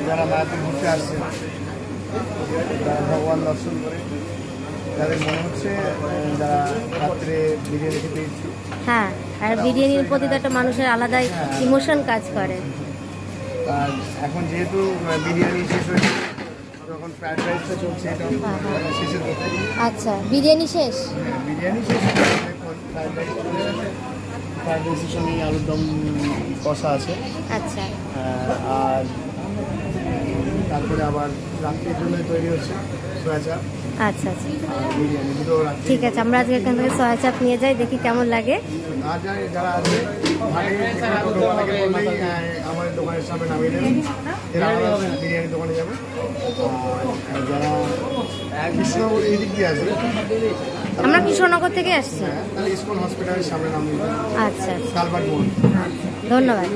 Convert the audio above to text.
যারা মায়াপুর ঘুরতে আসছে, যারা ভগবান দর্শন করে, তাদের মনে হচ্ছে যারা রাত্রে বিরিয়ানি খেতে ইচ্ছুক। হ্যাঁ, আর বিরিয়ানির প্রতি তো একটা মানুষের আলাদাই ইমোশন কাজ করে। আর এখন যেহেতু বিরিয়ানি শেষ হয়েছে, তখন ফ্রাইড রাইসটা চলছে, এটা শেষের কথা। আচ্ছা, বিরিয়ানি শেষ? বিরিয়ানি শেষ, এখন ফ্রাইড রাইস চলছে। ফ্রাইড রাইসের সঙ্গে আলুর দম কষা আছে। আচ্ছা আর তারপরে আবার রাত্রির জন্য তৈরি হচ্ছে সয়া চাপ আচ্ছা আচ্ছা, আর বিরিয়ানি, দুটো রাত্রি। ঠিক আছে, আমরা আজকে এখান থেকে সয়া চাপ নিয়ে যাই, দেখি কেমন লাগে। আর যারা আছে ভাগে টোটোওয়ালাকে বললেই আমাদের দোকানের সামনে নামিয়ে দেবেন, এরা আলাদা বিরিয়ানি দোকানে যাবে। আর যারা কৃষ্ণনগর এই দিক দিয়ে আসবে, আমরা কৃষ্ণনগর থেকে আসছি। তাহলে ইসকন হসপিটালের সামনে নামিয়ে দেবেন, আচ্ছা আচ্ছা, কালবাট মোড়। ধন্যবাদ।